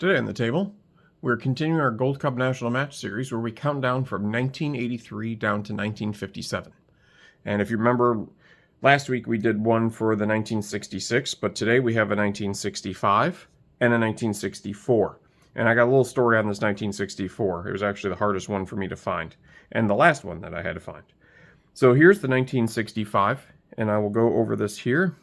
Today on the table, we're continuing our Gold Cup National Match Series where we count down from 1983 down to 1957. And if you remember, last week we did one for the 1966, but today we have a 1965 and a 1964. And I got a little story on this 1964. It was actually the hardest one for me to find, and the last one that I had to find. So here's the 1965, and I will go over this here.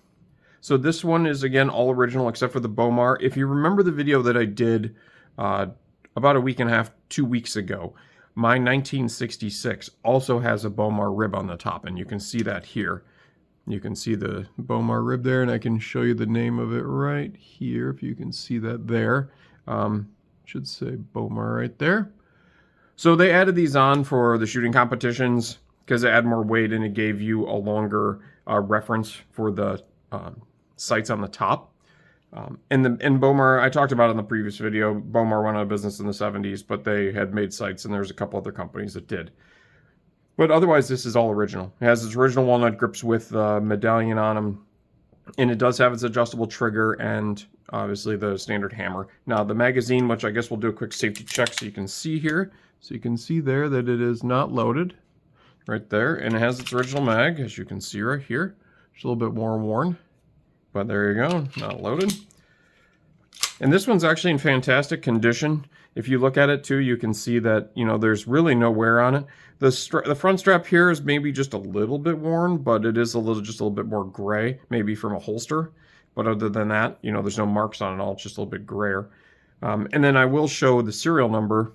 So this one is, again, all original except for the BoMar. If you remember the video that I did about a week and a half, 2 weeks ago, my 1966 also has a BoMar Rib on the top, and you can see that here. You can see the BoMar Rib there, and I can show you the name of it right here, if you can see that there. Should say BoMar right there. So they added these on for the shooting competitions because it had more weight, and it gave you a longer reference for the sights on the top. And BoMar, I talked about in the previous video, BoMar went out of business in the 70s, but they had made sights, and there's a couple other companies that did. But otherwise, this is all original. It has its original walnut grips with the medallion on them, and it does have its adjustable trigger and obviously the standard hammer. Now, the magazine, which I guess we'll do a quick safety check so you can see here. So you can see there that it is not loaded right there, and it has its original mag, as you can see right here. It's a little bit more worn. But there you go, not loaded. And this one's actually in fantastic condition. If you look at it too, you can see that, you know, there's really no wear on it. The front strap here is maybe just a little bit worn, but it is just a little bit more gray, maybe from a holster. But other than that, you know, there's no marks on it at all. It's just a little bit grayer. And then I will show the serial number,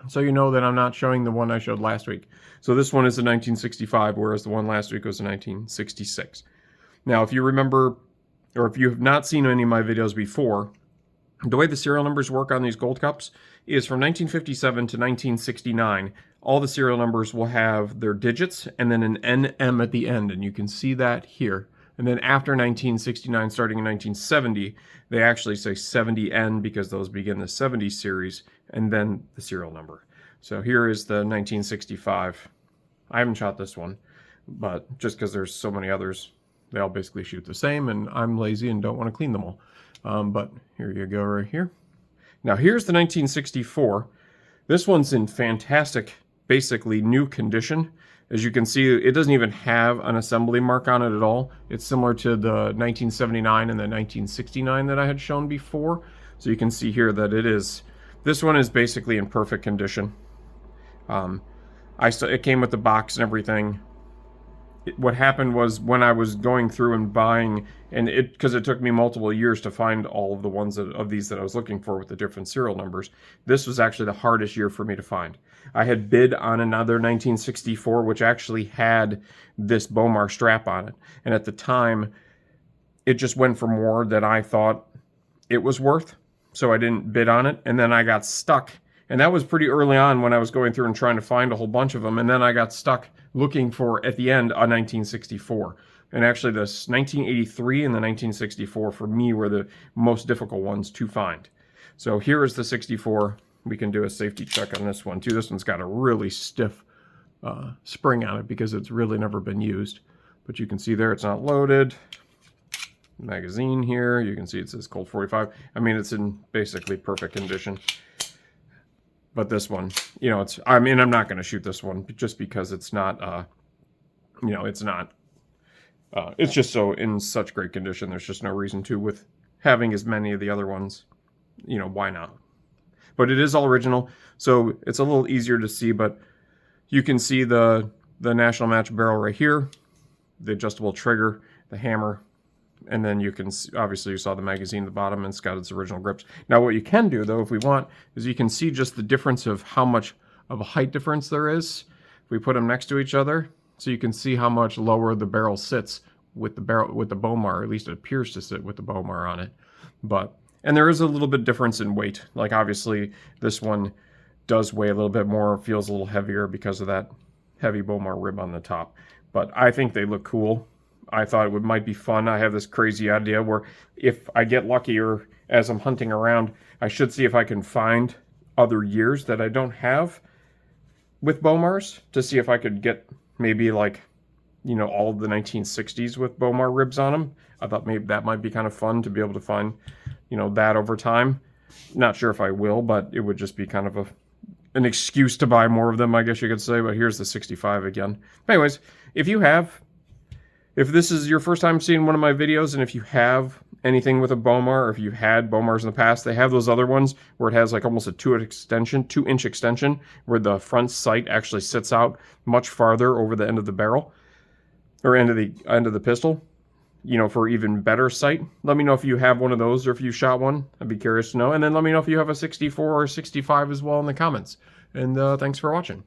so you know that I'm not showing the one I showed last week. So this one is a 1965, whereas the one last week was a 1966. Now, if you remember, or if you have not seen any of my videos before, the way the serial numbers work on these Gold Cups is from 1957 to 1969, all the serial numbers will have their digits and then an NM at the end, and you can see that here. And then after 1969, starting in 1970, they actually say 70N because those begin the 70 series, and then the serial number. So here is the 1965. I haven't shot this one, but just because there's so many others, they all basically shoot the same, and I'm lazy and don't want to clean them all. But here you go right here. Now here's the 1964. This one's in fantastic, basically new condition. As you can see, it doesn't even have an assembly mark on it at all. It's similar to the 1979 and the 1969 that I had shown before. So you can see here that this one is basically in perfect condition. It came with the box and everything. What happened was when I was going through and buying, and because it took me multiple years to find all of the ones of these that I was looking for with the different serial numbers, this was actually the hardest year for me to find. I had bid on another 1964, which actually had this BoMar strap on it. And at the time, it just went for more than I thought it was worth. So I didn't bid on it. And then I got stuck. And that was pretty early on when I was going through and trying to find a whole bunch of them. And then I got stuck looking for, at the end, a 1964. And actually, this 1983 and the 1964 for me were the most difficult ones to find. So here is the 64. We can do a safety check on this one too. This one's got a really stiff spring on it because it's really never been used. But you can see there it's not loaded. Magazine here, you can see it says Colt 45. I mean, it's in basically perfect condition. But this one, you know, I'm not going to shoot this one just because it's not, it's just so in such great condition. There's just no reason to, with having as many of the other ones, you know, why not? But it is all original, so it's a little easier to see, but you can see the National Match barrel right here, the adjustable trigger, the hammer, and then you can see, obviously you saw the magazine at the bottom, and it's got its original grips. Now what you can do though, if we want, is you can see just the difference of how much of a height difference there is. If we put them next to each other, so you can see how much lower the barrel sits with the BoMar, or at least it appears to sit with the BoMar on it. And there is a little bit difference in weight. Like obviously this one does weigh a little bit more, feels a little heavier because of that heavy BoMar rib on the top. But I think they look cool. I thought it might be fun. I have this crazy idea where if I get lucky, or as I'm hunting around, I should see if I can find other years that I don't have with BoMars to see if I could get maybe like, you know, all of the 1960s with BoMar ribs on them. I thought maybe that might be kind of fun to be able to find you know, that over time. Not sure if I will, but it would just be kind of an excuse to buy more of them, I guess you could say. But here's the 65 again. But anyways, if this is your first time seeing one of my videos, and if you have anything with a BoMar, or if you've had BoMars in the past, they have those other ones where it has like almost a 2-inch extension, where the front sight actually sits out much farther over the end of the barrel, or end of the pistol, you know, for even better sight. Let me know if you have one of those, or if you shot one. I'd be curious to know. And then let me know if you have a 64 or 65 as well in the comments. And thanks for watching.